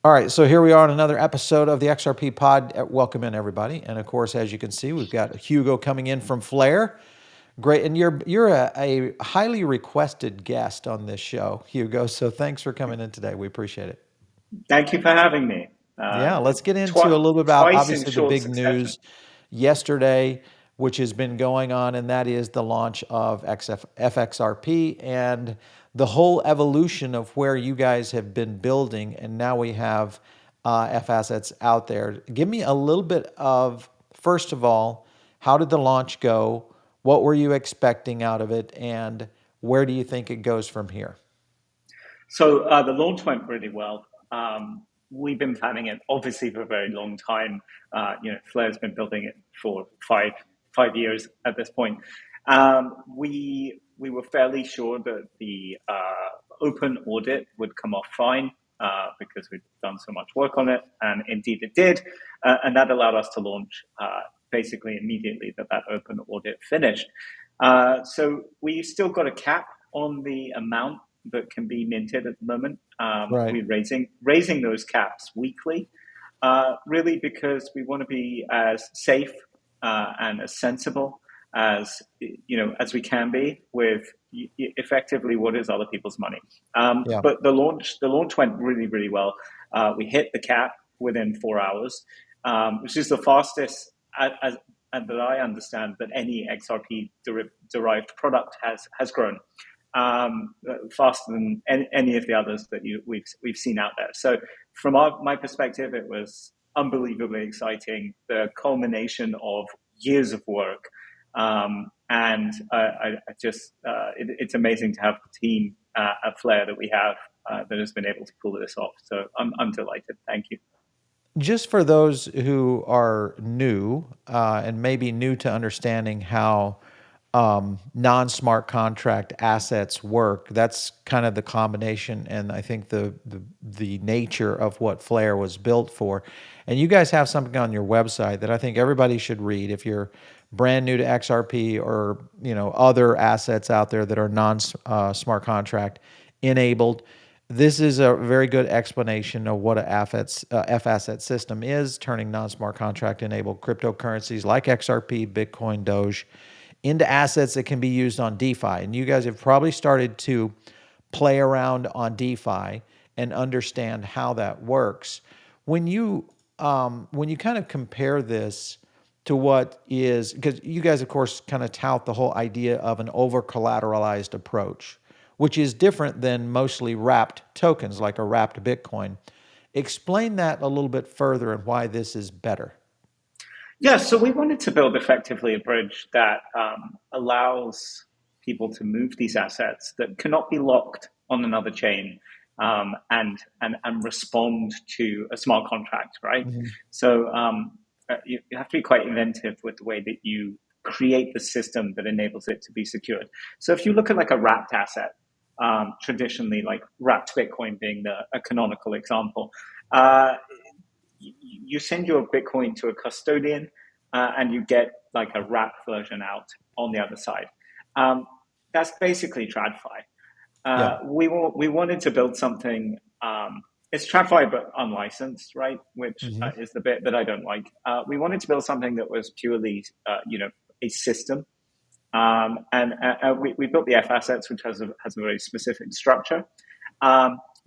All right, so here we are on another episode of the XRP Pod. Welcome in, everybody. And of course, as you can see, we've got Hugo coming in from Flare. Great, and you're a highly requested guest on this show, Hugo. So thanks for coming in today. We appreciate it. Thank you for having me. Yeah, let's get into a little bit about Twice in obviously the short big succession. news yesterday, which has been going on, and that is the launch of FXRP and the whole evolution of where you guys have been building, and now we have F assets out there. Give me a little bit of, first of all, how did the launch go? What were you expecting out of it, and where do you think it goes from here? So the launch went really well. We've been planning it obviously for a very long time. Flair's been building it for five years at this point. We were fairly sure that the open audit would come off fine because we'd done so much work on it, and indeed it did, and that allowed us to launch basically immediately that open audit finished. So we still got a cap on the amount that can be minted at the moment. Right. We're raising those caps weekly, really because we want to be as safe and as sensible as we can be with effectively what is other people's money. Yeah. But the launch went really well. We hit the cap within 4 hours, which is the fastest that I understand that any XRP derived product has grown. Faster than any of the others that we've seen out there. So from my perspective, it was unbelievably exciting, the culmination of years of work. And it's amazing to have the team at Flare that we have that has been able to pull this off. So I'm delighted. Thank you. Just for those who are new and maybe new to understanding how non-smart contract assets work, that's kind of the combination, and I think the nature of what Flare was built for. And you guys have something on your website that I think everybody should read if you're brand new to XRP or other assets out there that are non-smart contract enabled. This is a very good explanation of what a F asset system is, turning non-smart contract enabled cryptocurrencies like XRP, Bitcoin, Doge into assets that can be used on DeFi. And you guys have probably started to play around on DeFi and understand how that works. When you kind of compare this to what is, because you guys, of course, kind of tout the whole idea of an over-collateralized approach, which is different than mostly wrapped tokens like a wrapped Bitcoin. Explain that a little bit further and why this is better. Yeah, so we wanted to build effectively a bridge that allows people to move these assets that cannot be locked on another chain and respond to a smart contract, right? Mm-hmm. So you have to be quite inventive with the way that you create the system that enables it to be secured. So if you look at like a wrapped asset, traditionally like wrapped Bitcoin being a canonical example, you send your Bitcoin to a custodian and you get like a wrapped version out on the other side. That's basically TradFi. Yeah. We wanted to build something. It's TradFi but unlicensed, right? Which Mm-hmm. is the bit that I don't like. We wanted to build something that was purely, a system. And we built the F assets, which has a very specific structure.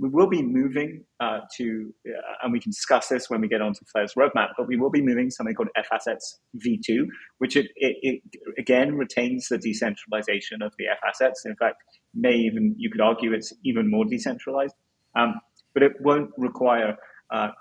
We will be moving and we can discuss this when we get onto Flare's roadmap, but we will be moving something called F Assets V2, which it again retains the decentralization of the F assets. In fact, you could argue it's even more decentralized, but it won't require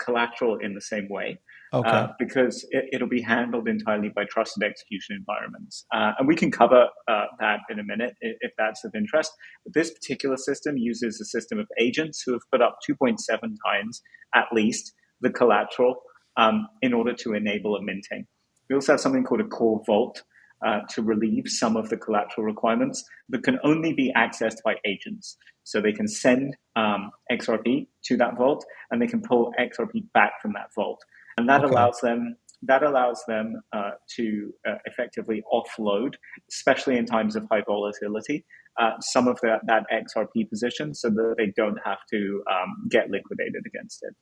collateral in the same way. Okay. Because it'll be handled entirely by trusted execution environments. And we can cover that in a minute if that's of interest. But this particular system uses a system of agents who have put up 2.7 times, at least, the collateral in order to enable a minting. We also have something called a core vault to relieve some of the collateral requirements that can only be accessed by agents. So they can send XRP to that vault, and they can pull XRP back from that vault. And that Okay. allows them to effectively offload, especially in times of high volatility, some of that XRP position, so that they don't have to get liquidated against it.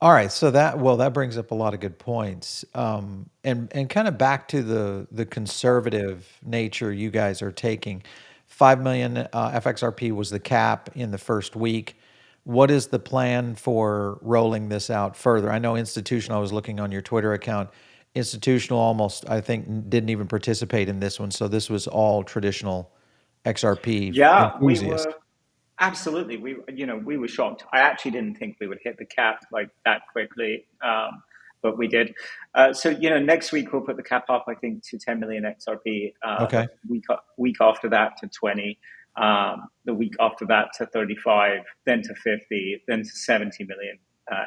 All right, so that brings up a lot of good points, and kind of back to the conservative nature you guys are taking. 5 million FXRP was the cap in the first week. What is the plan for rolling this out further? I know institutional. I was looking on your Twitter account. Institutional almost, I think, didn't even participate in this one. So this was all traditional XRP Yeah, we enthusiasts. were absolutely. We were shocked. I actually didn't think we would hit the cap like that quickly, but we did. So next week we'll put the cap up, I think, to 10 million XRP. The Okay. week after that to 20. The week after that to 35, then to 50, then to 70 million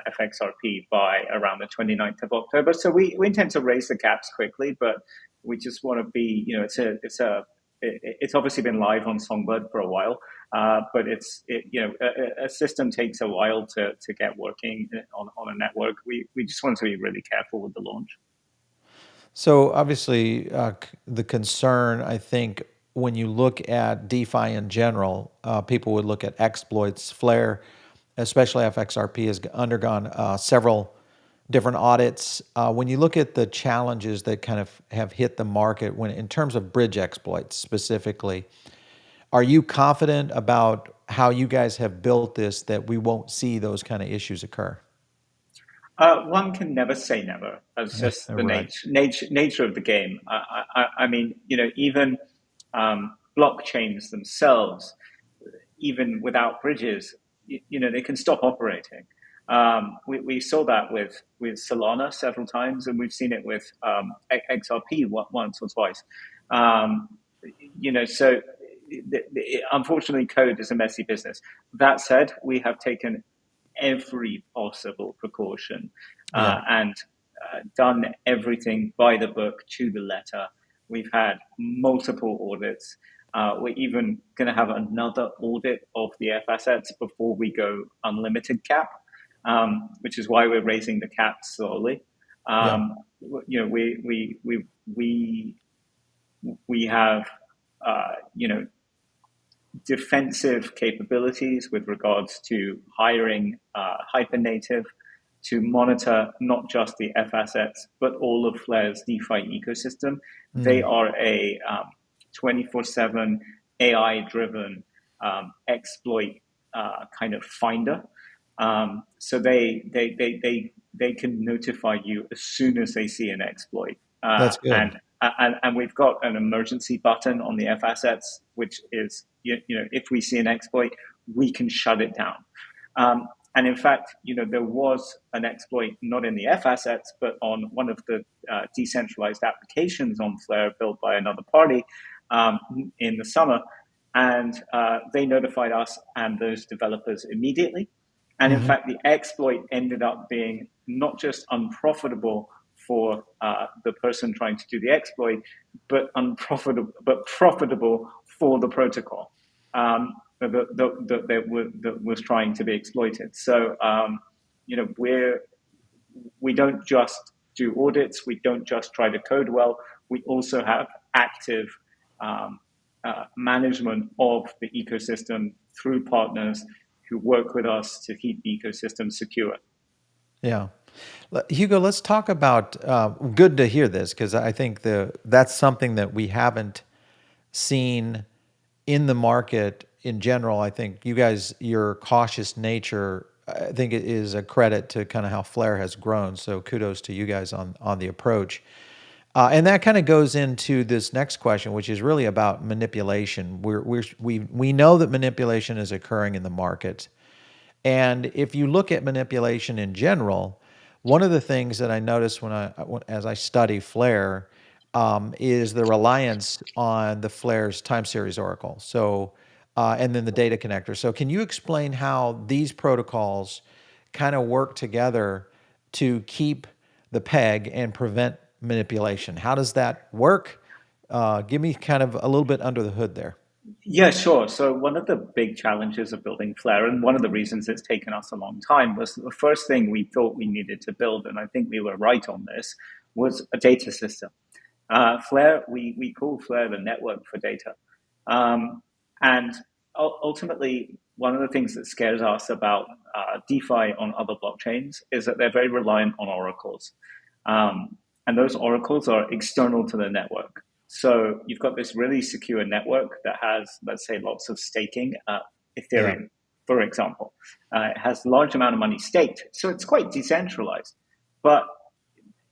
FXRP by around the 29th of October. So we intend to raise the caps quickly, but we just want to be, it's obviously been live on Songbird for a while, but a system takes a while to get working on a network. We just want to be really careful with the launch. So obviously, the concern, I think, when you look at DeFi in general, people would look at exploits. Flare, especially FXRP, has undergone several different audits. When you look at the challenges that kind of have hit the market, when in terms of bridge exploits specifically, are you confident about how you guys have built this that we won't see those kind of issues occur? One can never say never. That's just the Right. nature of the game. I mean, even blockchains themselves, even without bridges, they can stop operating. We saw that with Solana several times, and we've seen it with XRP once or twice. Um, so unfortunately, code is a messy business. That said, we have taken every possible precaution Yeah. and done everything by the book to the letter. We've had multiple audits. We're even going to have another audit of the F assets before we go unlimited cap, which is why we're raising the cap slowly. Yeah. We have uh, you know defensive capabilities with regards to hiring Hypernative to monitor not just the F assets, but all of Flare's DeFi ecosystem. They Mm. are a 24/7 AI driven exploit kind of finder. So they can notify you as soon as they see an exploit. That's good. And we've got an emergency button on the F assets, which is if we see an exploit, we can shut it down. And in fact, there was an exploit not in the F assets, but on one of the decentralized applications on Flare built by another party in the summer, and they notified us and those developers immediately. And in Hmm. fact, the exploit ended up being not just unprofitable for the person trying to do the exploit, but profitable for the protocol that was trying to be exploited. So, we don't just do audits, we don't just try to code well, we also have active um, management of the ecosystem through partners who work with us to keep the ecosystem secure. Yeah. Hugo, let's talk about. Good to hear this because I think that's something that we haven't seen in the market in general. I think you guys, your cautious nature, I think it is a credit to kind of how Flare has grown. So kudos to you guys on the approach. And that kind of goes into this next question, which is really about manipulation. We know that manipulation is occurring in the market. And if you look at manipulation in general, one of the things that I notice as I study Flare is the reliance on the Flare's time series oracle. So, and then the data connector. So, can you explain how these protocols kind of work together to keep the peg and prevent manipulation? How does that work? Give me kind of a little bit under the hood there. Yeah, sure. So one of the big challenges of building Flare, and one of the reasons it's taken us a long time, was the first thing we thought we needed to build, and I think we were right on this, was a data system. Flare, we call Flare the network for data. And ultimately, one of the things that scares us about DeFi on other blockchains is that they're very reliant on oracles. And those oracles are external to the network. So you've got this really secure network that has, let's say, lots of staking, Yeah. Ethereum, for example. It has a large amount of money staked. So it's quite decentralized. But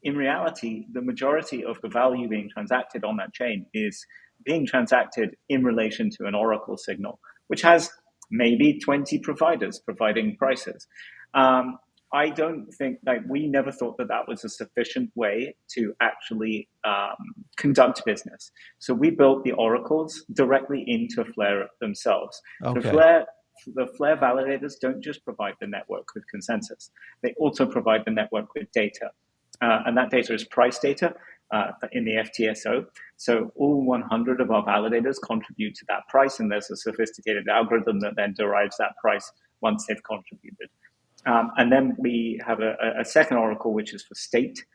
in reality, the majority of the value being transacted on that chain is being transacted in relation to an oracle signal, which has maybe 20 providers providing prices. I don't think, like, we never thought that that was a sufficient way to actually conduct business. So we built the oracles directly into Flare themselves. Okay. The Flare validators don't just provide the network with consensus, they also provide the network with data. And that data is price data in the FTSO. So all 100 of our validators contribute to that price, and there's a sophisticated algorithm that then derives that price once they've contributed. And then we have a second oracle, which is for state.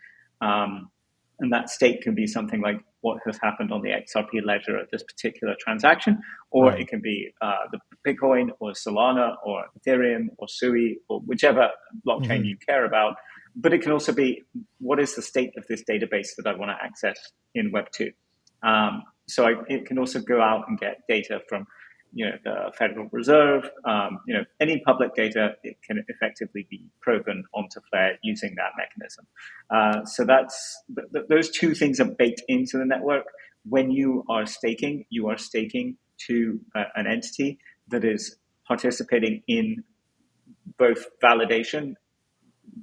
And that state can be something like what has happened on the XRP ledger at this particular transaction, or Right. it can be the Bitcoin or Solana or Ethereum or Sui or whichever blockchain you care about. But it can also be, what is the state of this database that I want to access in Web 2? It can also go out and get data from the Federal Reserve, any public data. It can effectively be proven onto Flare using that mechanism. So those two things are baked into the network. When you are staking to an entity that is participating in both validation,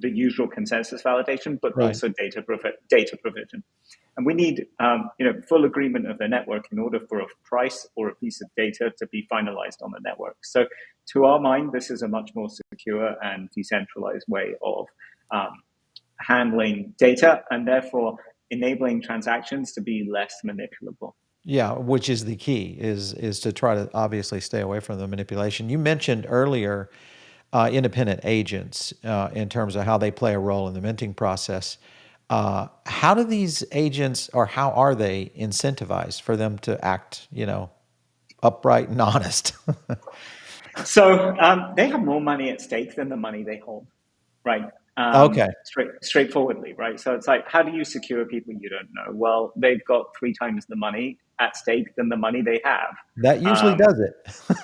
the usual consensus validation, but Right. also data provision. And we need full agreement of the network in order for a price or a piece of data to be finalized on the network. So to our mind, this is a much more secure and decentralized way of handling data, and therefore enabling transactions to be less manipulable. Yeah, which is the key, is to try to obviously stay away from the manipulation. You mentioned earlier independent agents in terms of how they play a role in the minting process. How do these agents, or how are they incentivized for them to act, upright and honest? So they have more money at stake than the money they hold, right? Okay, Straightforwardly, right? So it's like, how do you secure people you don't know? Well, they've got 3 times the money at stake than the money they have. that usually does it.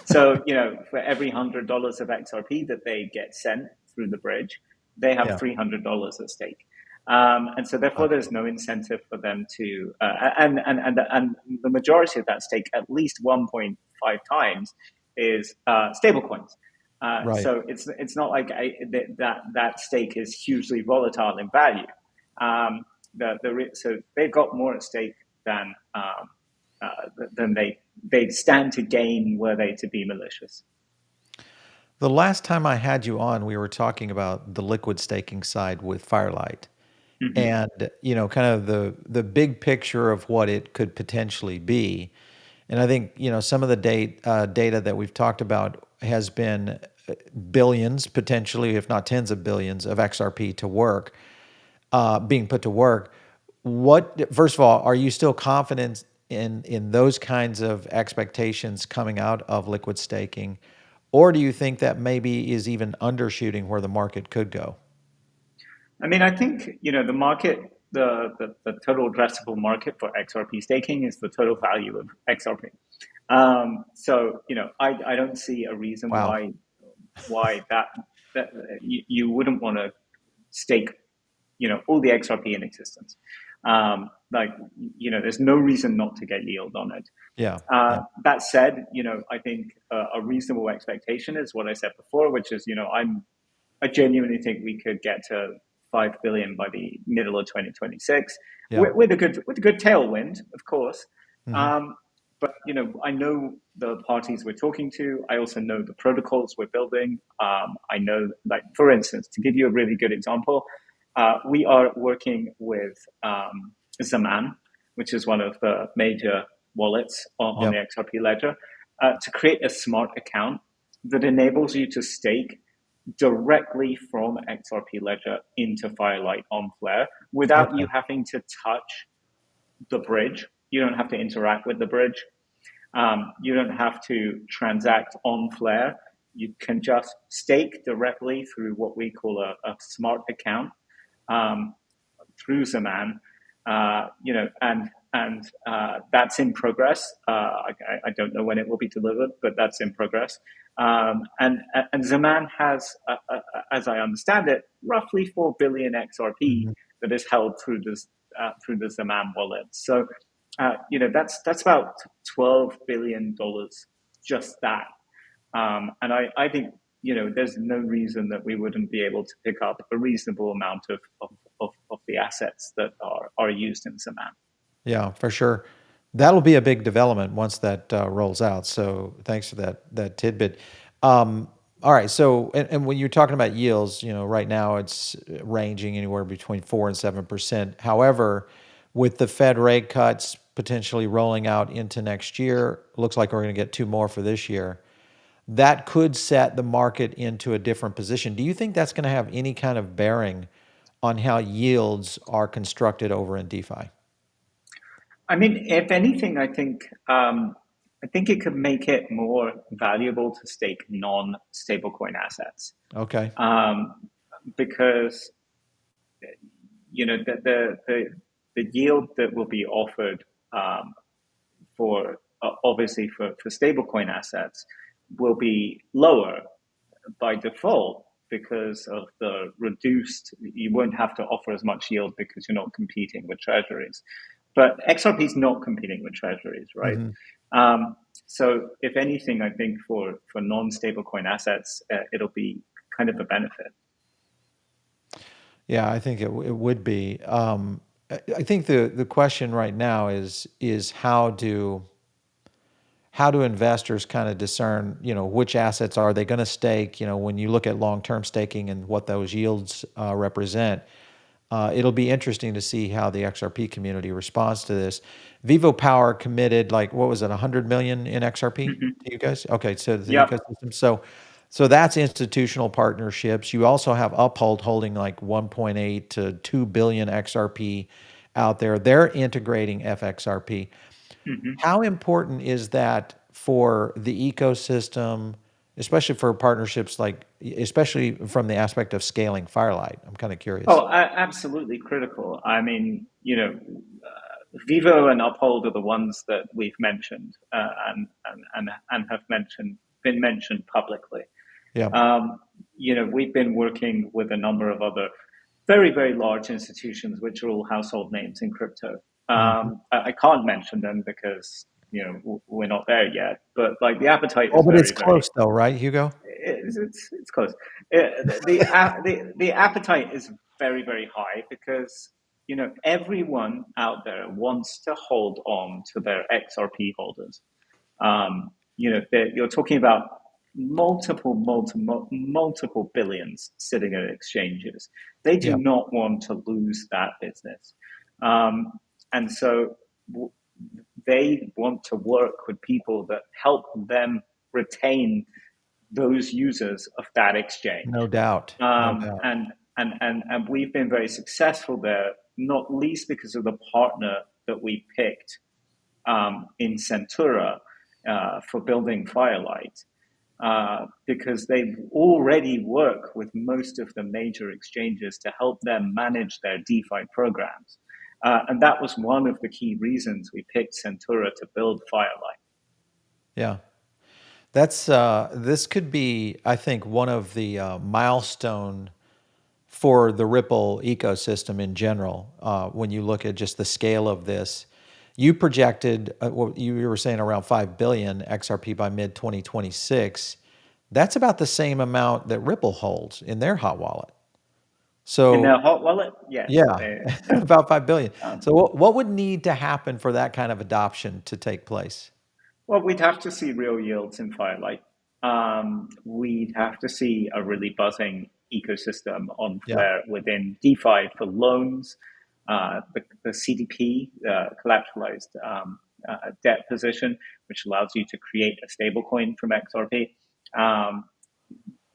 So, for every $100 of XRP that they get sent through the bridge, they have Yeah. $300 at stake. And so therefore there's no incentive for them to, and the majority of that stake, at least 1.5 times, is stablecoins. Right. So it's not like that stake is hugely volatile in value. So they've got more at stake than they stand to gain were they to be malicious. The last time I had you on, we were talking about the liquid staking side with Firelight. And kind of the big picture of what it could potentially be. And I think some of the data that we've talked about has been billions, potentially, if not tens of billions, of XRP to work, being put to work. First of all, are you still confident in those kinds of expectations coming out of liquid staking, or do you think that maybe is even undershooting where the market could go? I mean, I think the market, the total addressable market for XRP staking is the total value of XRP. I don't see a reason Wow. why that you wouldn't want to stake all the XRP in existence. There's no reason not to get yield on it. Yeah. That said, I think a reasonable expectation is what I said before, which is I genuinely think we could get to 5 billion by the middle of 2026 Yeah. with a good tailwind, of course. Hmm. But I know the parties we're talking to. I also know the protocols we're building. I know, like, for instance, to give you a really good example, we are working with Zaman, which is one of the major wallets on the Yep. XRP Ledger, to create a smart account that enables you to stake directly from XRP Ledger into Firelight on Flare without Okay. you having to touch the bridge. You don't have to interact with the bridge. You don't have to transact on Flare. you can just stake directly through what we call a smart account um, through Zaman, and that's in progress. I don't know when it will be delivered, but that's in progress. And Zaman has, as I understand it, roughly 4 billion XRP Mhm. that is held through the Zaman wallet. So, that's about $12 billion, just that. And I think there's no reason that we wouldn't be able to pick up a reasonable amount of the assets that are used in Zaman. Yeah, for sure. That'll be a big development once that rolls out. So thanks for that tidbit. All right. So and when you're talking about yields, right now it's ranging anywhere between 4 and 7%. However, with the Fed rate cuts potentially rolling out into next year, looks like we're going to get two more for this year. That could set the market into a different position. Do you think that's going to have any kind of bearing on how yields are constructed over in DeFi? I mean, if anything, I think it could make it more valuable to stake non-stablecoin assets, Okay. um, because the yield that will be offered for obviously for stablecoin assets will be lower by default because of the reduced. You won't have to offer as much yield because you're not competing with treasuries. But XRP is not competing with treasuries, right? Hmm. Um, so if anything, I think for non-stablecoin assets, it'll be kind of a benefit. Yeah, I think it would be. I think the question right now is how do investors kind of discern, which assets are they going to stake? When you look at long-term staking and what those yields represent, it'll be interesting to see how the XRP community responds to this. Vivo Power committed, like, what was it, 100 million in XRP Mm-hmm. to you guys? Okay, so the Yep. ecosystem. So that's institutional partnerships. You also have Uphold holding like 1.8 to 2 billion XRP out there. They're integrating FXRP. Mm-hmm. How important is that for the ecosystem, especially for partnerships like, especially from the aspect of scaling Firelight? I'm kind of curious. Oh, absolutely critical. I mean, Vivo and Uphold are the ones that we've mentioned and have been mentioned publicly. Yeah. We've been working with a number of other very, very large institutions, which are all household names in crypto. Mhm. I can't mention them because we're not there yet. But like the appetite Oh, is but it's very, very close though, right, Hugo? it's close. The appetite is very, very high because everyone out there wants to hold on to their XRP holders. You're talking about multiple billions sitting at exchanges. They do Yeah. not want to lose that business, um, and so they want to work with people that help them retain those users of that exchange. No doubt. No Um, doubt. and, and we've been very successful there, not least because of the partner that we picked in Centura for building Firelight, because they already work with most of the major exchanges to help them manage their DeFi programs. And that was one of the key reasons we picked Centura to build Firelight. Yeah. This could be, I think, one of the milestone for the Ripple ecosystem in general. When you look at just the scale of this, you projected what you were saying around 5 billion XRP by mid 2026. That's about the same amount that Ripple holds in their hot wallet. In So their hot wallet, yes. yeah, about 5 billion. Um, So what would need to happen for that kind of adoption to take place? Well, we'd have to see real yields in Firelight. We'd have to see a really buzzing ecosystem on Yeah, Flare within DeFi for loans, the CDP, collateralized debt position, which allows you to create a stablecoin from XRP. Um,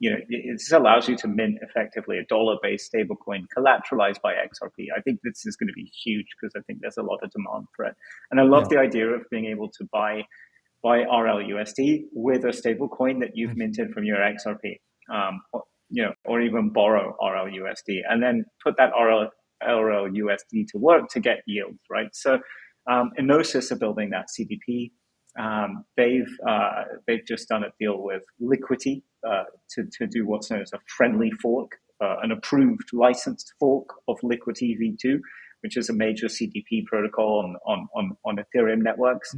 this allows you to mint effectively a dollar-based stablecoin collateralized by XRP. I think this is going to be huge because I think there's a lot of demand for it, and I love yeah, the idea of being able to buy buy RLUSD with a stable coin that you've minted from your XRP, or even borrow RLUSD, and then put that RLUSD to work to get yields, right? So, Enosis are building that CDP. They've just done a deal with Liquidity to do what's known as a friendly fork, an approved licensed fork of Liquidity v2, which is a major CDP protocol on Ethereum networks,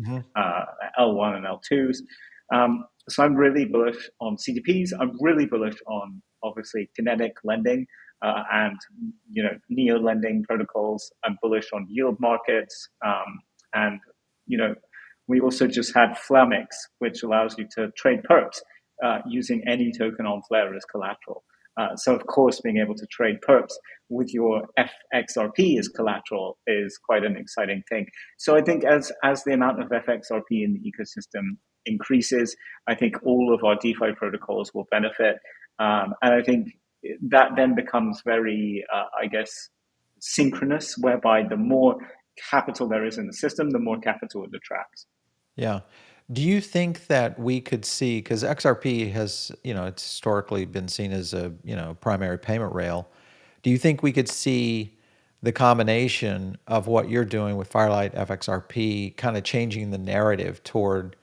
L1 and L2s. So I'm really bullish on CDPs. I'm really bullish on, obviously, kinetic lending and neo lending protocols. I'm bullish on yield markets, and we also just had Flamix, which allows you to trade perps using any token on Flare as collateral. So, of course, being able to trade perps with your FXRP as collateral is quite an exciting thing. So I think as the amount of FXRP in the ecosystem increases, I think all of our DeFi protocols will benefit. And I think that then becomes very, synchronous, whereby the more capital there is in the system, the more capital it attracts. Yeah. Do you think that we could see, because XRP has, it's historically been seen as a, primary payment rail. Do you think we could see the combination of what you're doing with Firelight, FXRP, kind of changing the narrative toward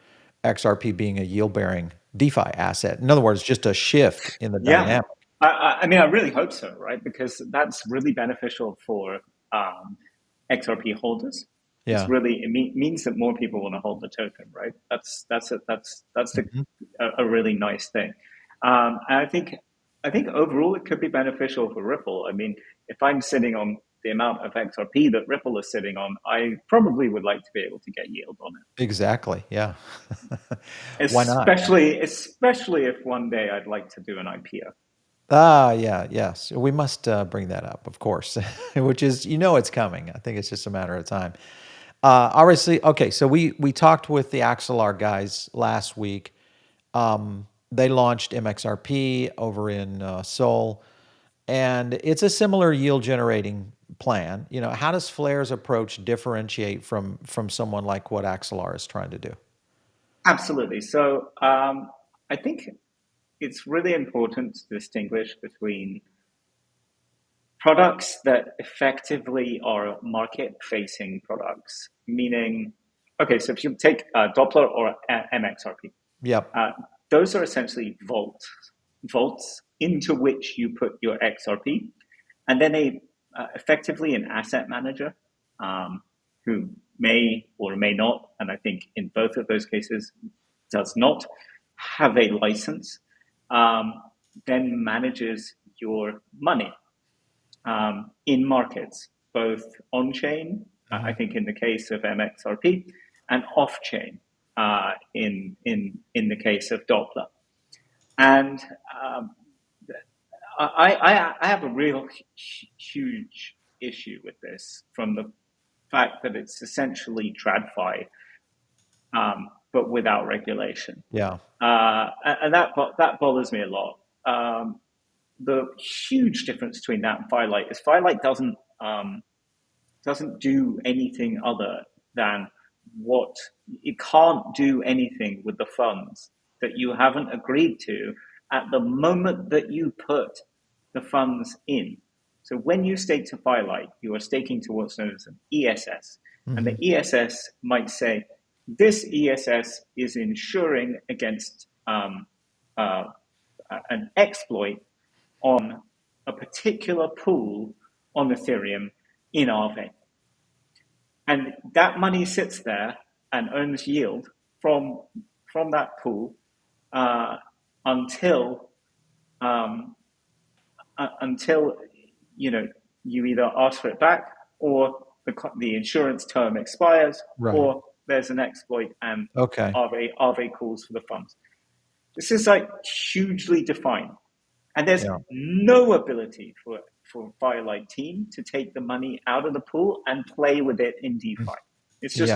XRP being a yield-bearing DeFi asset? In other words, just a shift in the Yeah. dynamic. I mean, I really hope so, right? Because that's really beneficial for XRP holders. Yeah. It means that more people want to hold the token, right? That's a really nice thing. And I think overall it could be beneficial for Ripple. I mean, if I'm sitting on the amount of XRP that Ripple is sitting on, I probably would like to be able to get yield on it. Exactly. Yeah. Why not? Especially if one day I'd like to do an IPO. Yeah, yes. We must bring that up, of course, which is, it's coming. I think it's just a matter of time. Obviously, okay, so we talked with the Axelar guys last week. They launched MXRP over in Seoul, and it's a similar yield generating plan. How does Flare's approach differentiate from someone like what Axelar is trying to do? Absolutely. So I think it's really important to distinguish between products that effectively are market-facing products, meaning, okay, so if you take Doppler or MXRP, Yep. Those are essentially vaults into which you put your XRP, and then effectively an asset manager who may or may not, and I think in both of those cases does not have a license, then manages your money in markets, both on-chain, I think in the case of MXRP, and off-chain in the case of Doppler. And I have a real huge issue with this from the fact that it's essentially TradFi, but without regulation. Yeah. And that bothers me a lot. The huge difference between that and Firelight is Firelight doesn't do anything other than what it can't do anything with the funds that you haven't agreed to at the moment that you put the funds in. So when you stake to Firelight, you are staking to what's known as an ESS. And the ESS might say, this ESS is insuring against an exploit on a particular pool on Ethereum in Aave. And that money sits there and earns yield from that pool until you either ask for it back, or the insurance term expires, Right. or there's an exploit and Okay. Aave calls for the funds. This is like hugely defined, and there's no ability for Firelight team to take the money out of the pool and play with it in DeFi. It's just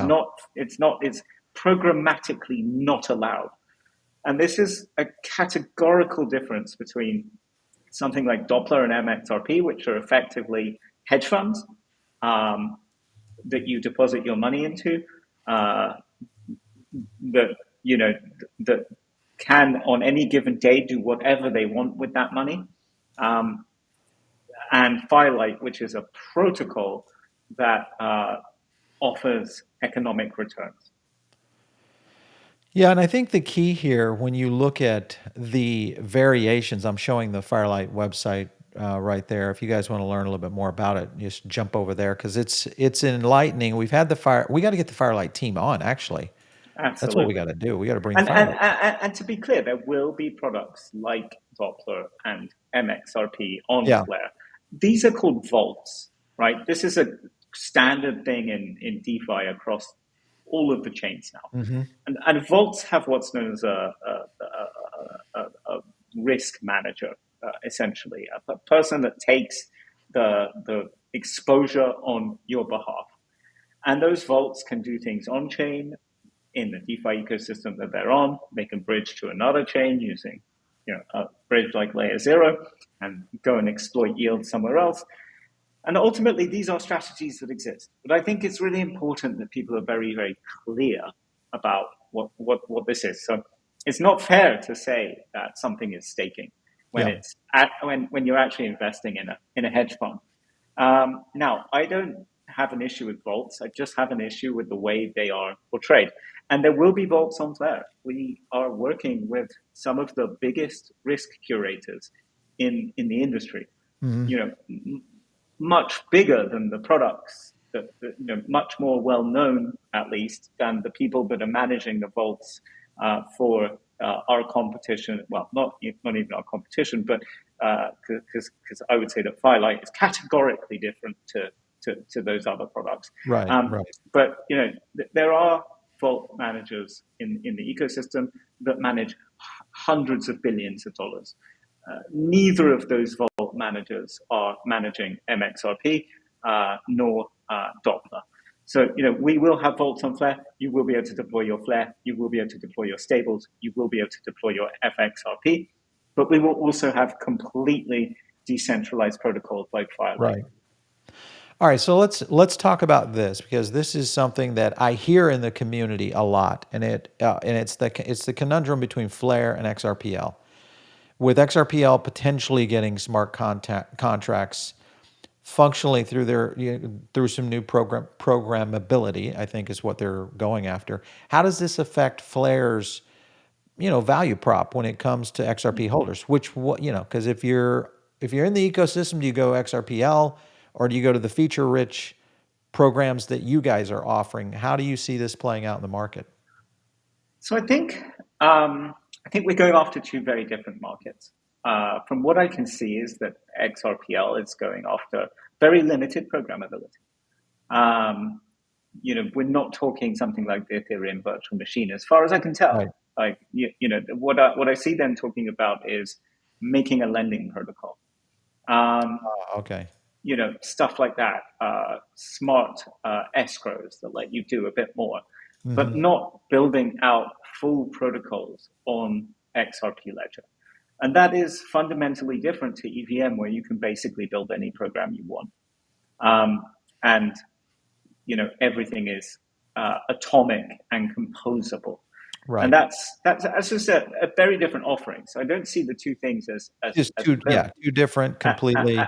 it's programmatically not allowed. And this is a categorical difference between something like Doppler and MXRP, which are effectively hedge funds that you deposit your money into, that that can on any given day do whatever they want with that money. And Firelight, which is a protocol that offers economic returns. Yeah, and I think the key here, when you look at the variations, I'm showing the Firelight website right there. If you guys want to learn a little bit more about it, just jump over there because it's enlightening. We got to get the Firelight team on. Actually, that's what we got Absolutely. to do. We got to bring And, and, Firelight. and to be clear, there will be products like Doppler and MXRP on Yeah. Flare. These are called vaults, right? This is a standard thing in DeFi across all of the chains now. Mm-hmm. And vaults have what's known as a risk manager, essentially, a person that takes the exposure on your behalf. And those vaults can do things on chain in the DeFi ecosystem that they're on. They can bridge to another chain using a bridge like layer 0 and go and exploit yield somewhere else. And ultimately, these are strategies that exist. But I think it's really important that people are very, very clear about what this is. So it's not fair to say that something is staking when when you're actually investing in a hedge fund. Now, I don't have an issue with vaults. I just have an issue with the way they are portrayed. And there will be vaults on Flare. We are working with some of the biggest risk curators in the industry. Mm-hmm. Much bigger than the products that much more well known, at least, than the people that are managing the vaults for our competition. Well, not even our competition, but because I would say that Firelight is categorically different to those other products. Right. Right. But there are vault managers in the ecosystem that manage hundreds of billions of dollars. Neither of those vault managers are managing MXRP nor Doppler. So, we will have vaults on Flare. You will be able to deploy your Flare. You will be able to deploy your stables. You will be able to deploy your FXRP. But we will also have completely decentralized protocols like Firelight. Right. All right, so let's talk about this because this is something that I hear in the community a lot, and it's the conundrum between Flare and XRPL. With XRPL potentially getting smart contracts functionally through some new programmability, I think is what they're going after. How does this affect Flare's value prop when it comes to XRP holders? Because if you're in the ecosystem, do you go XRPL or do you go to the feature rich programs that you guys are offering? How do you see this playing out in the market? So I think we're going after two very different markets. From what I can see is that XRPL is going after very limited programmability. We're not talking something like the Ethereum virtual machine, as far as I can tell. Right. Like, what I see them talking about is making a lending protocol. Okay. Stuff like that, smart escrows that let you do a bit more, but Mm-hmm. not building out full protocols on XRP Ledger. And that is fundamentally different to EVM, where you can basically build any program you want. And everything is atomic and composable. Right. And that's just a very different offering. So I don't see the two things as Just two different completely.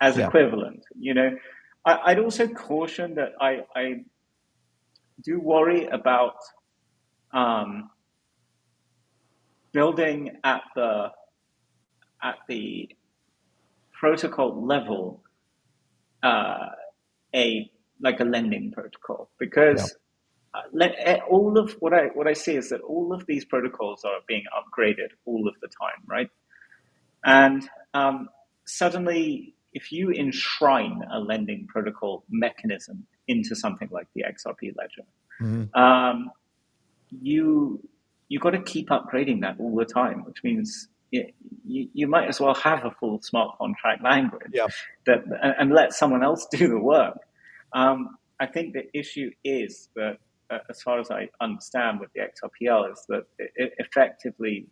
as Yeah. equivalent. I'd also caution that I do worry about building at the protocol level a lending protocol, because all of what I see is that all of these protocols are being upgraded all of the time, right? And suddenly, if you enshrine a lending protocol mechanism into something like the XRP Ledger, Mm-hmm. you got to keep upgrading that all the time, which means you might as well have a full smart contract language Yeah. and let someone else do the work. I think the issue is that, as far as I understand with the XRPL, is that effectively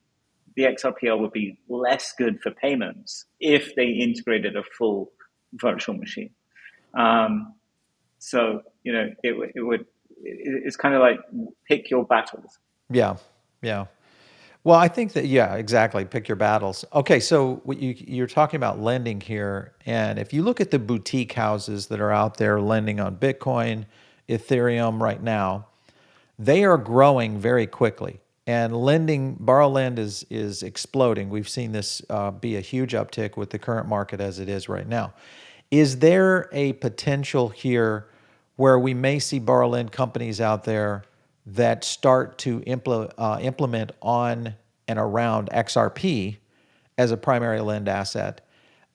the XRPL would be less good for payments if they integrated a full virtual machine. So it's kind of like pick your battles. Yeah. Yeah. Well, I think that, yeah, exactly. Pick your battles. Okay, so you're talking about lending here, and if you look at the boutique houses that are out there lending on Bitcoin, Ethereum right now, they are growing very quickly, and lending, borrow lend is exploding. We've seen this be a huge uptick with the current market as it is right now. Is there a potential here where we may see borrow lend companies out there that start to implement on and around XRP as a primary lend asset?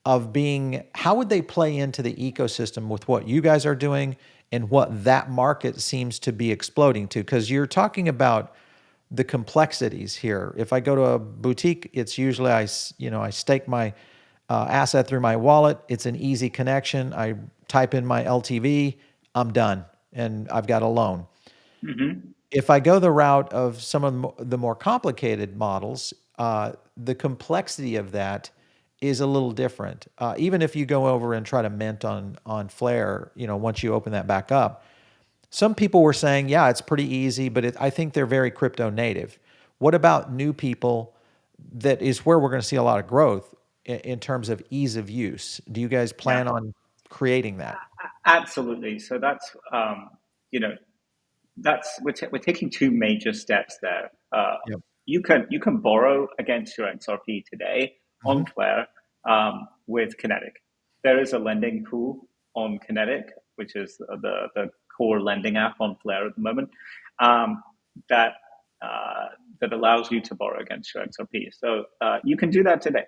Of being, how would they play into the ecosystem with what you guys are doing and what that market seems to be exploding to? Because you're talking about the complexities here. If I go to a boutique, it's usually I stake my asset through my wallet. It's an easy connection. I type in my LTV, I'm done, and I've got a loan. Mm-hmm. If I go the route of some of the more complicated models, the complexity of that is a little different. Even if you go over and try to mint on Flare, once you open that back up, some people were saying, yeah, it's pretty easy, but I think they're very crypto native. What about new people? That is where we're going to see a lot of growth in terms of ease of use. Do you guys Yeah, plan on creating that? absolutely. So that's you know that's we're taking two major steps there. Yep. You can borrow against your XRP today Hmm. on Flare with Kinetic. There is a lending pool on Kinetic, which is the core lending app on Flare at the moment, um, that that allows you to borrow against your XRP. So you can do that today.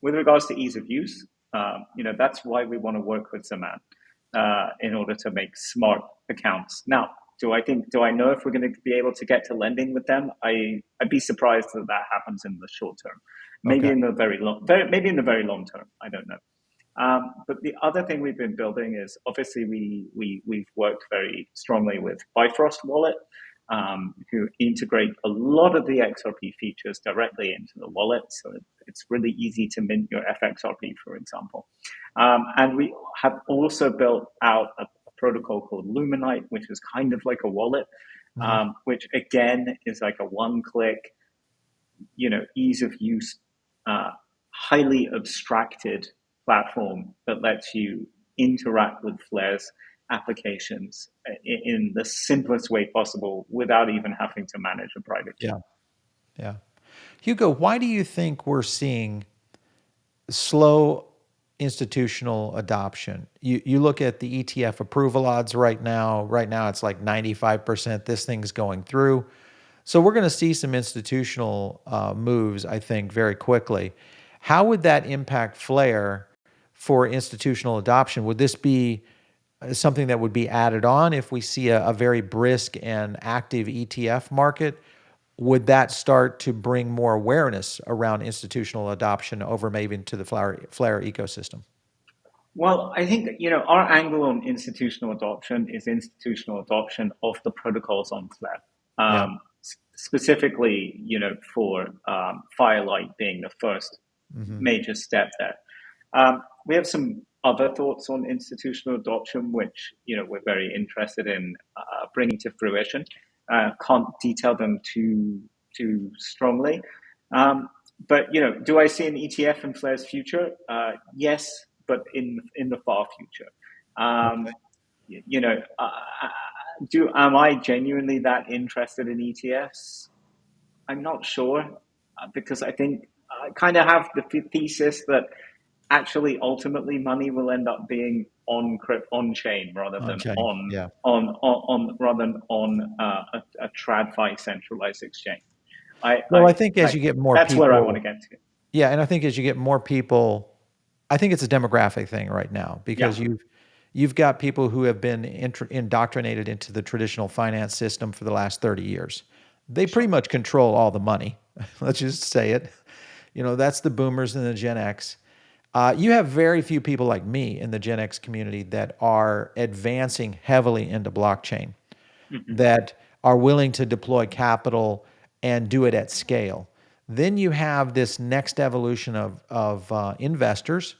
With regards to ease of use, that's why we want to work with Zaman in order to make smart accounts. Now, do I know if we're going to be able to get to lending with them? I'd be surprised that that happens in the short term. Maybe Okay. in the maybe in the very long term. I don't know. But the other thing we've been building is obviously we've worked very strongly with Bifrost Wallet, who integrate a lot of the XRP features directly into the wallet. So it's really easy to mint your FXRP, for example. And we have also built out a protocol called Luminite, which is kind of like a wallet, Hmm. which again is like a one-click, ease of use, uh, highly abstracted platform that lets you interact with Flare's applications in the simplest way possible without even having to manage a private chain. Yeah. Yeah. Hugo, why do you think we're seeing slow institutional adoption? You look at the ETF approval odds right now. Right now, it's like 95%. This thing's going through. So we're going to see some institutional moves, I think, very quickly. How would that impact Flare for institutional adoption? Would this be something that would be added on if we see a very brisk and active ETF market? Would that start to bring more awareness around institutional adoption over maybe into the Flare ecosystem? Well, I think our angle on institutional adoption is institutional adoption of the protocols on Flare. Yeah. Specifically, for Firelight being the first Hmm. major step there. We have some other thoughts on institutional adoption, which we're very interested in bringing to fruition. Can't detail them too strongly, but do I see an ETF in Flare's future? Yes, but in the far future. Okay. Um, you know, do am I genuinely that interested in ETFs? I'm not sure because I think I kind of have the thesis that actually ultimately money will end up being on chain rather On than chain. Yeah. on a TradFi centralized exchange. Well, I I think as like you get more that's where I want to people, get to. yeah, and I think as you get more people, I think it's a demographic thing right now Yeah, because you've got people who have been indoctrinated into the traditional finance system for the last 30 years. They pretty sure. much control all the money. Let's just say it. That's the boomers and the Gen X. You have very few people like me in the Gen X community that are advancing heavily into blockchain, Hmm. that are willing to deploy capital and do it at scale. Then you have this next evolution of investors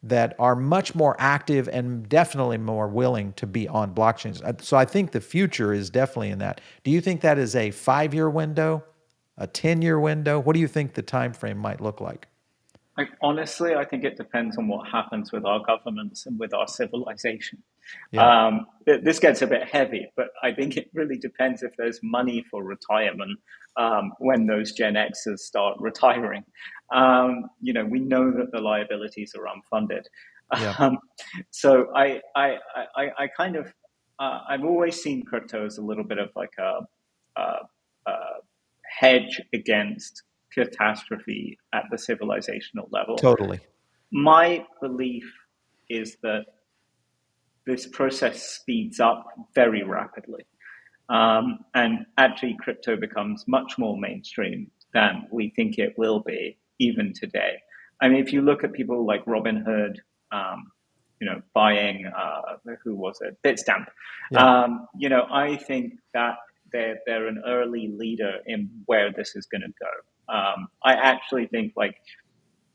that are much more active and definitely more willing to be on blockchains. So I think the future is definitely in that. Do you think that is a 5-year window? a 10-year window? What do you think the time frame might look like? Honestly, I think it depends on what happens with our governments and with our civilization. Yeah, This gets a bit heavy, but I think it really depends if there's money for retirement when those Gen Xers start retiring. We know that the liabilities are unfunded. yeah, Um, so kind of, I've always seen crypto as a little bit of like a hedge against catastrophe at the civilizational level. totally. My belief is that this process speeds up very rapidly. And actually, crypto becomes much more mainstream than we think it will be, even today. I mean, if you look at people like Robinhood, buying, who was it? Bitstamp. Yeah. I think that they're an early leader in where this is going to go. I actually think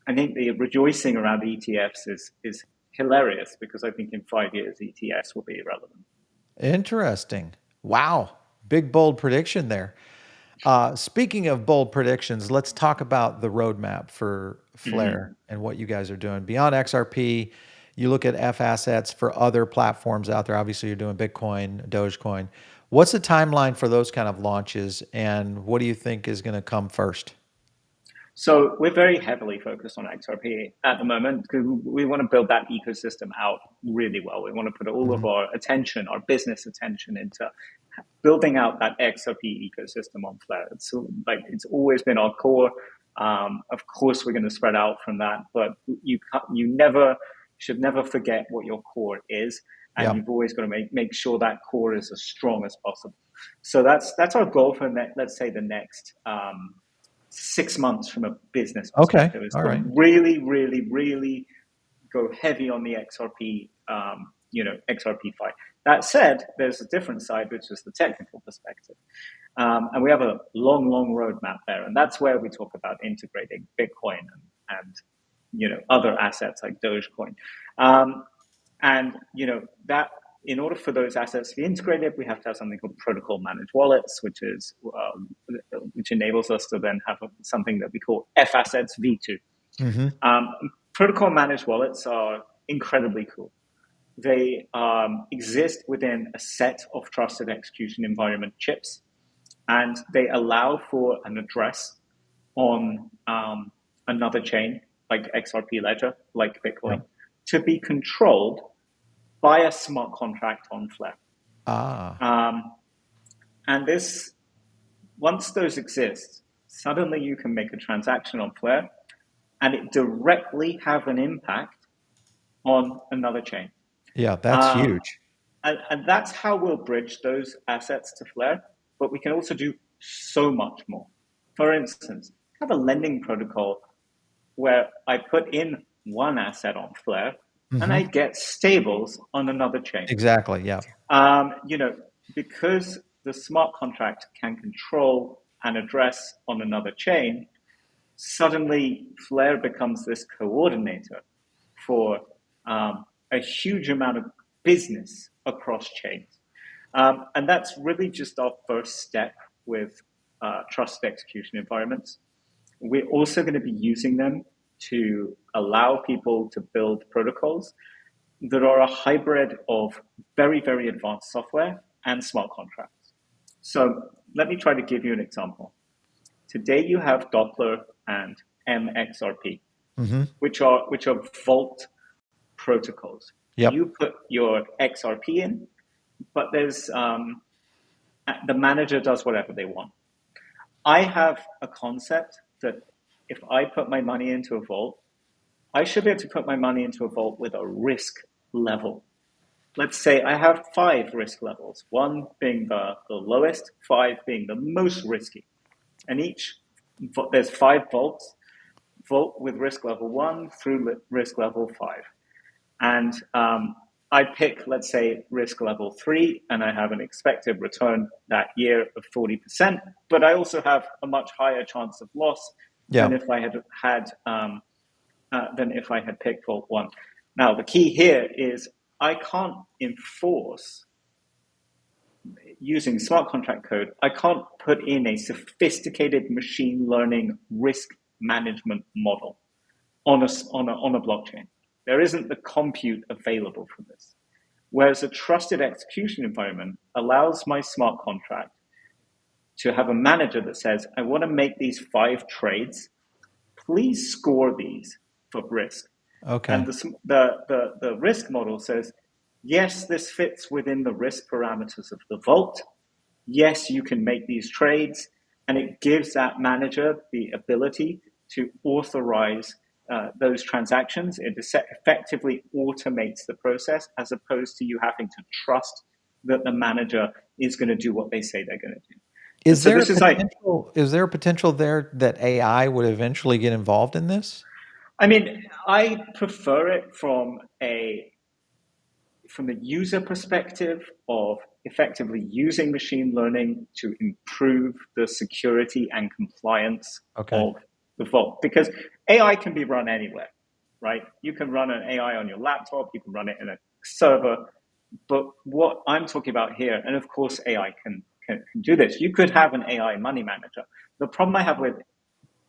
I think the rejoicing around ETFs is hilarious because I think in 5 years ETFs will be irrelevant. Interesting. Wow. Big, bold prediction there. Speaking of bold predictions, let's talk about the roadmap for Flare Mm-hmm. and what you guys are doing. Beyond XRP, you look at F assets for other platforms out there. Obviously, you're doing Bitcoin, Dogecoin. What's the timeline for those kind of launches, and what do you think is going to come first? So we're very heavily focused on XRP at the moment because we want to build that ecosystem out really well. We want to put all of Mhm. our attention, our business attention, into building out that XRP ecosystem on Flare. It's always been our core. Of course, we're going to spread out from that, but you should never forget what your core is, and Yeah. you've always got to make sure that core is as strong as possible. So that's our goal for let's say the next 6 months from a business Okay. perspective is All to right. really, really, really go heavy on the XRP, XRP fight. That said, there's a different side, which is the technical perspective. And we have a long, long roadmap there. And that's where we talk about integrating Bitcoin and other assets like Dogecoin. That in order for those assets to be integrated, we have to have something called protocol managed wallets, which enables us to then have something that we call F assets V2. Mm-hmm. Protocol managed wallets are incredibly cool. They exist within a set of trusted execution environment chips, and they allow for an address on another chain like XRP Ledger, like Yeah. Bitcoin, to be controlled by a smart contract on Flare. Ah. Um, and once those exist, suddenly you can make a transaction on Flare and it directly have an impact on another chain. Yeah, that's Um, huge. and that's how we'll bridge those assets to Flare, but we can also do so much more. For instance, I have a lending protocol where I put in one asset on Flare and Mm-hmm. I get stables on another chain. Exactly. Yeah. Um, you know, because the smart contract can control an address on another chain, suddenly Flare becomes this coordinator for a huge amount of business across chains. And that's really just our first step with trusted execution environments. We're also going to be using them to allow people to build protocols that are a hybrid of very, very advanced software and smart contracts. So let me try to give you an example. Today you have Doppler and MXRP, Mm-hmm. which are vault protocols. Yep. You put your XRP in, but there's the manager does whatever they want. I have a concept that if I put my money into a vault, I should be able to put my money into a vault with a risk level. Let's say I have 5 risk levels, one being the lowest, 5 being the most risky. And there's 5 vaults, vault with risk level 1 through risk level 5. And I pick, let's say, risk level 3, and I have an expected return that year of 40%, but I also have a much higher chance of loss than Yeah. if I had picked vault 1. Now, the key here is I can't enforce using smart contract code, I can't put in a sophisticated machine learning risk management model on a blockchain. There isn't the compute available for this. Whereas a trusted execution environment allows my smart contract to have a manager that says, I want to make these 5 trades. Please score these for risk. Okay. And the risk model says, yes, this fits within the risk parameters of the vault. Yes, you can make these trades. And it gives that manager the ability to authorize those transactions. It effectively automates the process as opposed to you having to trust that the manager is going to do what they say they're going to do. Is there a potential there that AI would eventually get involved in this? I mean, I prefer it from a user perspective of effectively using machine learning to improve the security and compliance of the vault. Because AI can be run anywhere, right? You can run an AI on your laptop, you can run it in a server. But what I'm talking about here, and of course AI can do this, you could have an AI money manager. The problem I have with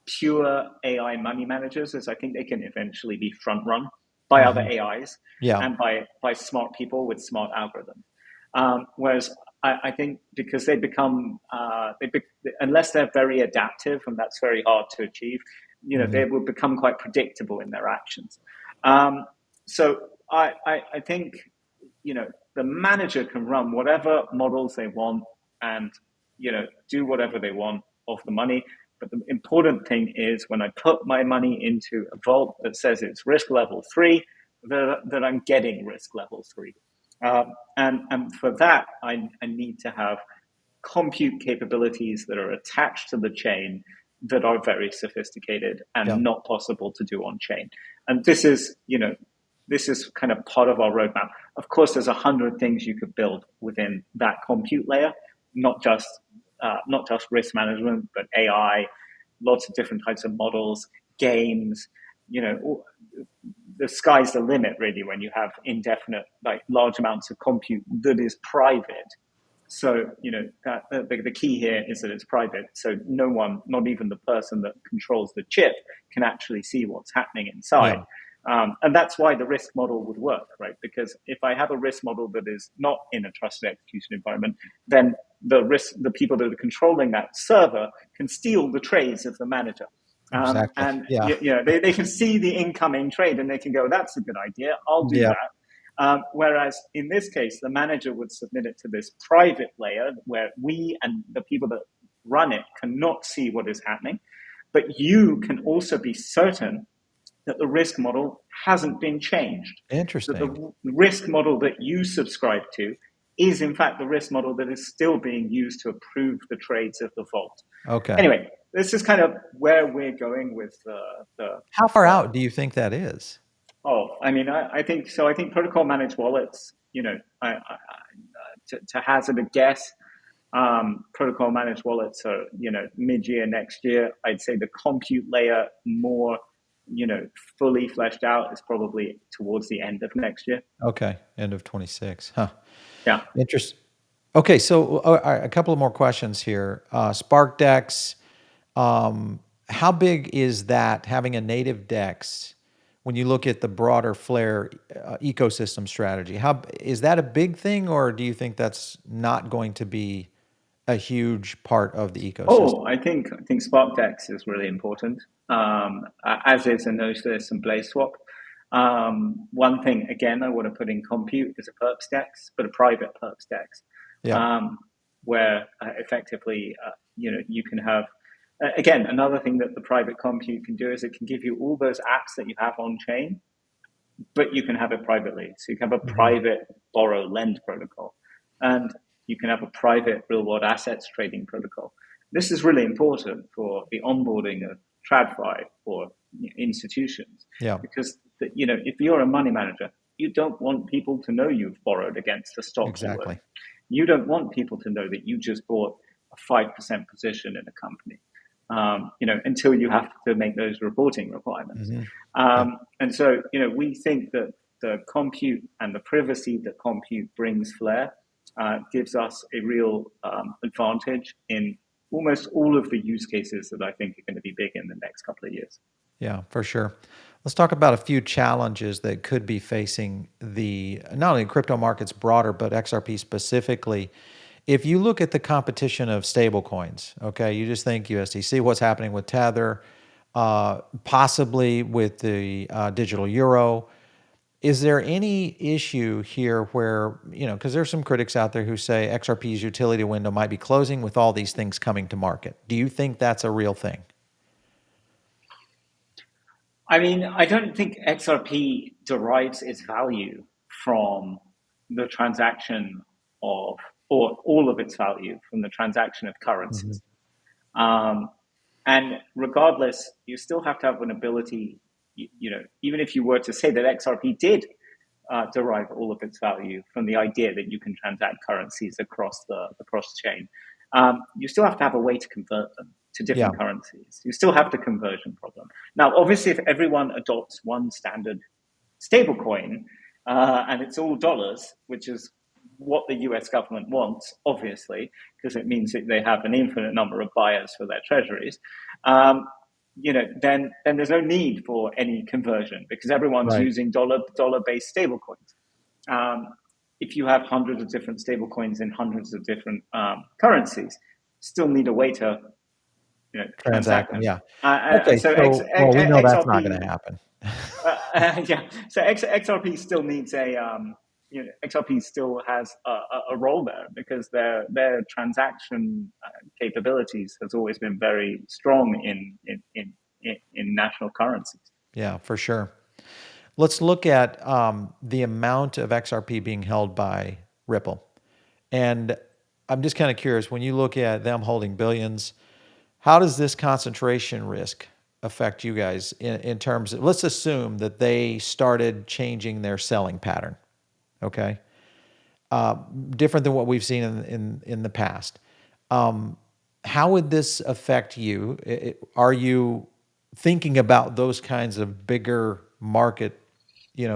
pure AI money managers is I think they can eventually be front run by other AIs and by smart people with smart algorithms. Whereas I think because they become, unless they're very adaptive, and that's very hard to achieve, they will become quite predictable in their actions. So I think, the manager can run whatever models they want and, do whatever they want off the money. But the important thing is when I put my money into a vault that says it's risk level 3, that I'm getting risk level 3. And for that, I need to have compute capabilities that are attached to the chain that are very sophisticated and not possible to do on chain. And this is kind of part of our roadmap. Of course, there's 100 things you could build within that compute layer, not just risk management, but AI, lots of different types of models, games. The sky's the limit, really, when you have indefinite, large amounts of compute that is private. So, the key here is that it's private. So no one, not even the person that controls the chip, can actually see what's happening inside. And that's why the risk model would work, right? Because if I have a risk model that is not in a trusted execution environment, then the people that are controlling that server can steal the trades of the manager. And they can see the incoming trade and they can go, that's a good idea, I'll do that. Whereas in this case, the manager would submit it to this private layer where we and the people that run it cannot see what is happening. But you can also be certain that the risk model hasn't been changed. Interesting. That the risk model that you subscribe to is, in fact, the risk model that is still being used to approve the trades of the vault. Okay. Anyway, this is kind of where we're going with the. How far out do you think that is? Oh, I mean, I think so. I think protocol managed wallets, to hazard a guess, protocol managed wallets are, mid-year next year. I'd say the compute layer more, fully fleshed out is probably towards the end of next year. Okay, end of 26. Huh. Yeah. Interesting. Okay, so a couple of more questions here. Spark DEX, how big is that, having a native DEX, when you look at the broader Flare ecosystem strategy? Is that a big thing, or do you think that's not going to be a huge part of the ecosystem? Oh, I think Spark DEX is really important, as is a Noceless and Blaze Swap. One thing, again, I want to put in compute is a perps DEX, but a private perps DEX, where effectively, you can have, again, another thing that the private compute can do is it can give you all those apps that you have on chain, but you can have it privately. So you can have a private borrow lend protocol, and you can have a private real world assets trading protocol. This is really important for the onboarding of TradFi or institutions. Because if you're a money manager, you don't want people to know you've borrowed against the stock. Exactly. You don't want people to know that you just bought a 5% position in a company. Until you have to make those reporting requirements. And so, we think that the compute and the privacy that compute brings Flare gives us a real advantage in almost all of the use cases that I think are going to be big in the next couple of years. Yeah, for sure. Let's talk about a few challenges that could be facing the not only crypto markets broader, but XRP specifically. If you look at the competition of stable coins, okay, you just think USDC, what's happening with Tether, possibly with the digital euro. Is there any issue here where, because there's some critics out there who say XRP's utility window might be closing with all these things coming to market? Do you think that's a real thing? I mean, I don't think XRP derives its value from the transaction of, or all of its value from the transaction of Mhm. currencies. Um, and regardless, you still have to have an ability, even if you were to say that XRP did derive all of its value from the idea that you can transact currencies across the cross chain, you still have to have a way to convert them to Yeah, different currencies. You still have the conversion problem. Now, obviously, if everyone adopts one standard stablecoin and it's all dollars, which is what the US government wants, obviously, because it means that they have an infinite number of buyers for their treasuries. Then there's no need for any conversion because everyone's right. using dollar based stablecoins. Um, if you have hundreds of different stablecoins in hundreds of different currencies, still need a way to transact Transact them, them. yeah. And Okay, so so, well, we know that's not XRP gonna happen. yeah. So XRP still needs XRP still has a role there because their transaction capabilities has always been very strong in national currencies. Yeah, for sure. Let's look at the amount of XRP being held by Ripple. And I'm just kind of curious, when you look at them holding billions, how does this concentration risk affect you guys in terms of, let's assume that they started changing their selling pattern, okay? Different than what we've seen in the past. How would this affect you? Are you thinking about those kinds of bigger market,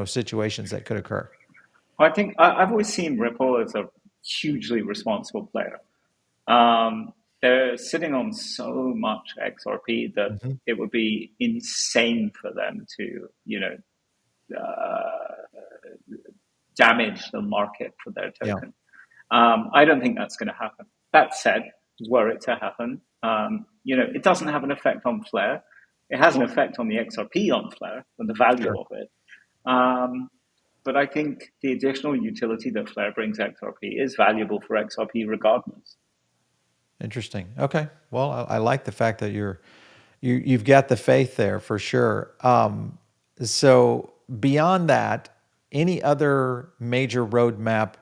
situations that could occur? I think I've always seen Ripple as a hugely responsible player. They're sitting on so much XRP that Mhm. it would be insane for them to, damage the market for their Yeah, token. I don't think that's going to happen. That said, were it to happen, it doesn't have an effect on Flare. It has an effect on the XRP on Flare and the value sure. of it. Um, but I think the additional utility that Flare brings XRP is valuable for XRP regardless. Interesting. Okay. Well, I like the fact that you've got the faith there for sure. So beyond that, any other major roadmap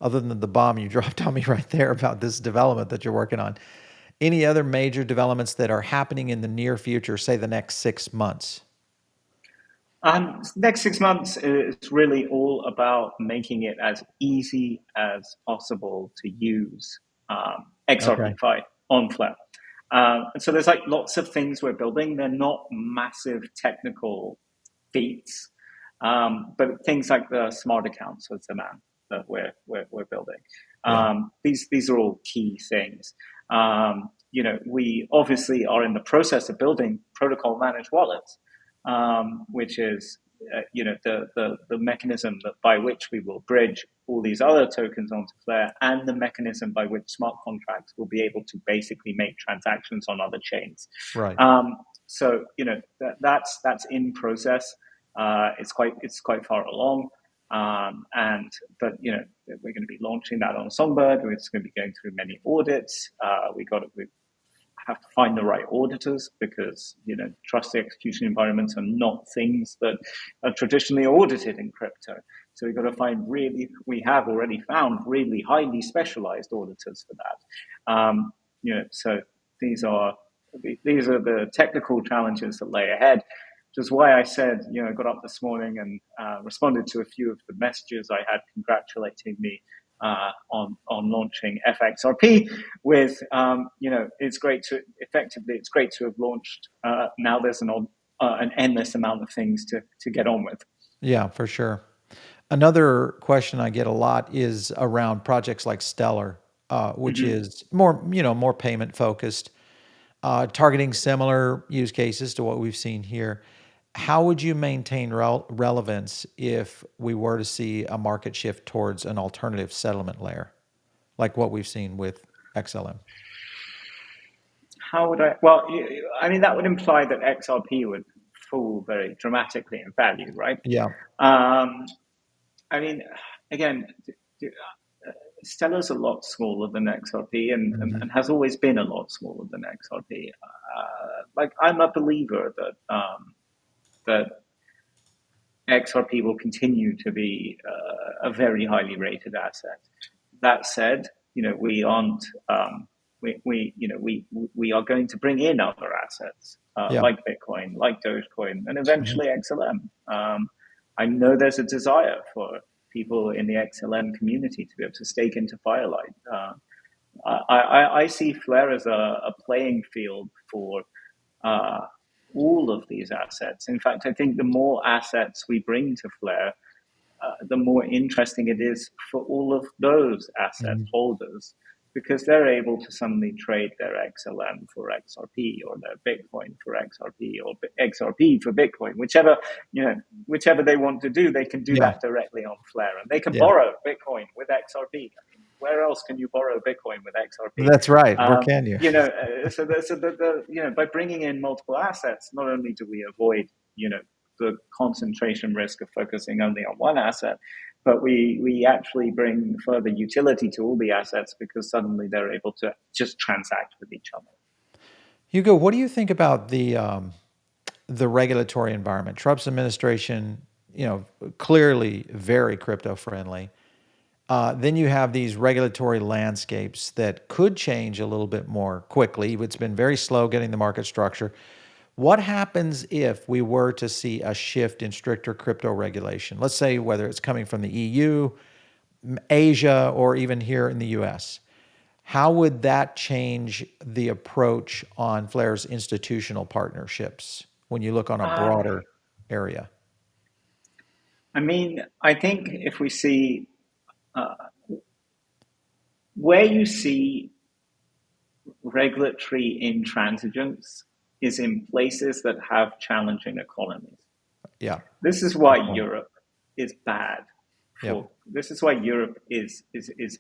other than the bomb you dropped on me right there about this development that you're working on? Any other major developments that are happening in the near future, say the next 6 months? Next 6 months is really all about making it as easy as possible to use XRP Okay. Fi on Flare. And so there's like lots of things we're building. They're not massive technical feats, but things like the smart accounts with Zaman that we're building. Yeah. These are all key things. We obviously are in the process of building protocol managed wallets, which is the mechanism that by which we will bridge all these other tokens onto Flare, and the mechanism by which smart contracts will be able to basically make transactions on other chains. Right. That's in process. It's quite far along, but we're going to be launching that on Songbird. It's going to be going through many audits. We have to find the right auditors because trusted execution environments are not things that are traditionally audited in crypto. So we've got to we have already found really highly specialized auditors for that. So these are the technical challenges that lay ahead. Which is why I said, I got up this morning and responded to a few of the messages I had congratulating me on launching FXRP. With it's great to have launched. Now there's an endless amount of things to get on with. Yeah, for sure. Another question I get a lot is around projects like Stellar, which Mm-hmm. is more, more payment focused, targeting similar use cases to what we've seen here. How would you maintain relevance if we were to see a market shift towards an alternative settlement layer, like what we've seen with XLM? How would I? Well, I mean, that would imply that XRP would fall very dramatically in value, right? Yeah. Um, I mean, again, Stellar's a lot smaller than XRP and Hmm. has always been a lot smaller than XRP. Like, I'm a believer that XRP will continue to be a very highly rated asset. That said, we aren't we are going to bring in other assets Yeah. like Bitcoin, like Dogecoin, and Hmm. eventually XLM. I know there's a desire for people in the XLM community to be able to stake into Firelight. I see Flare as a playing field for uh, all of these assets. In fact, I think the more assets we bring to Flare, the more interesting it is for all of those asset Hmm. holders because they're able to suddenly trade their XLM for XRP or their Bitcoin for XRP or XRP for Bitcoin, whichever they want to do, they can do Yeah. that directly on Flare, and they can Yeah. borrow Bitcoin with XRP. I mean, where else can you borrow Bitcoin with XRP? That's right. Where can you? By bringing in multiple assets, not only do we avoid the concentration risk of focusing only on one asset, but we actually bring further utility to all the assets because suddenly they're able to just transact with each other. Hugo, what do you think about the regulatory environment? Trump's administration, clearly very crypto friendly. Then you have these regulatory landscapes that could change a little bit more quickly. It's been very slow getting the market structure. What happens if we were to see a shift in stricter crypto regulation? Let's say whether it's coming from the EU, Asia, or even here in the US. How would that change the approach on Flair's institutional partnerships when you look on a Uh, broader area? I mean, I think if we see where you see regulatory intransigence is in places that have challenging economies. Yeah, This is why good point. Europe is bad Yep. for this is why Europe is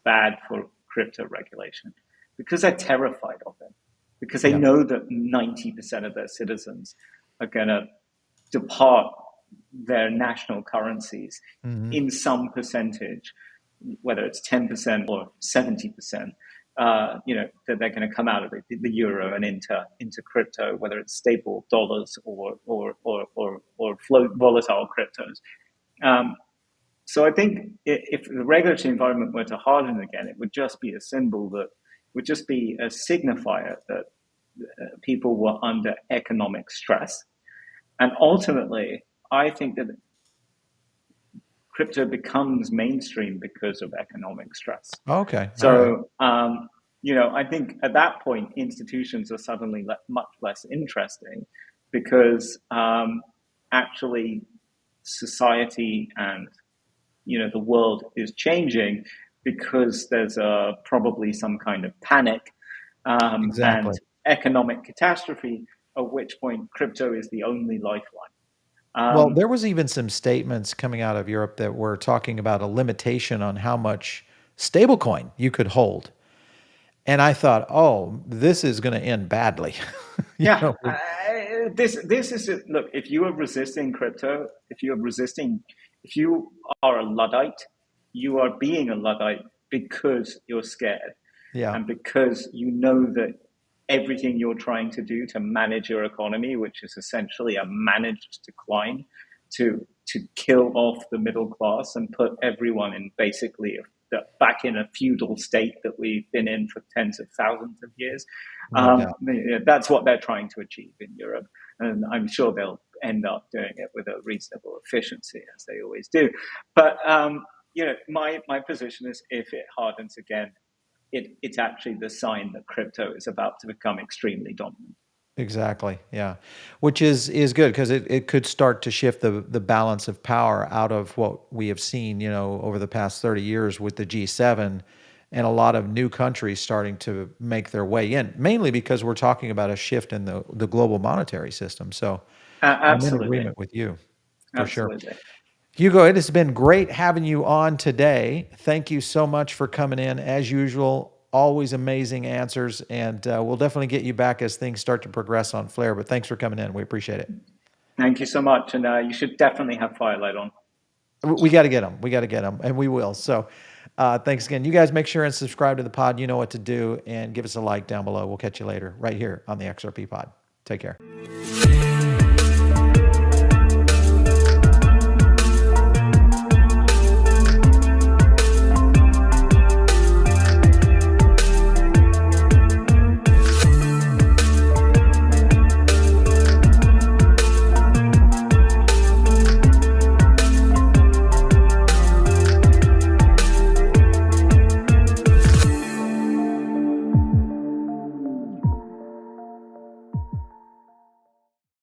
bad for crypto regulation because they're terrified of it because they Yeah. know that 90% of their citizens are going to depart their national currencies Hmm. in some percentage, whether it's 10% or 70%. That they're going to come out of the euro and into crypto, whether it's stable dollars or float volatile cryptos. Um, so I think if the regulatory environment were to harden again, it would just be a symbol that would just be a signifier that people were under economic stress. And ultimately, I think that crypto becomes mainstream because of economic stress. Okay. All right. So, I think at that point, institutions are suddenly much less interesting because actually society and the world is changing because there's probably some kind of panic and Exactly. economic catastrophe, at which point crypto is the only lifeline. Well, Um, there was even some statements coming out of Europe that were talking about a limitation on how much stablecoin you could hold. And I thought, oh, this is going to end badly. you yeah, know, this is it. Look, if you are resisting crypto, if you are a luddite, you are being a luddite because you're scared yeah, and because you know that everything you're trying to do to manage your economy, which is essentially a managed decline, to kill off the middle class and put everyone in basically back in a feudal state that we've been in for tens of thousands of years. no doubt. That's what they're trying to achieve in Europe, and I'm sure they'll end up doing it with a reasonable efficiency, as they always do. But my position is, if it hardens again, it's actually the sign that crypto is about to become extremely dominant. Exactly. Yeah. Which is good because it could start to shift the balance of power out of what we have seen, over the past 30 years with the G7 and a lot of new countries starting to make their way in, mainly because we're talking about a shift in the global monetary system. So I'm in Absolutely. agreement with you for sure. Absolutely. Hugo, it has been great having you on today. Thank you so much for coming in. As usual, always amazing answers, and we'll definitely get you back as things start to progress on Flare. But thanks for coming in. We appreciate it. Thank you so much. And you should definitely have Firelight on. We got to get them. We got to get them, and we will. So thanks again. You guys make sure and subscribe to the pod. You know what to do, and give us a like down below. We'll catch you later right here on the XRP pod. Take care.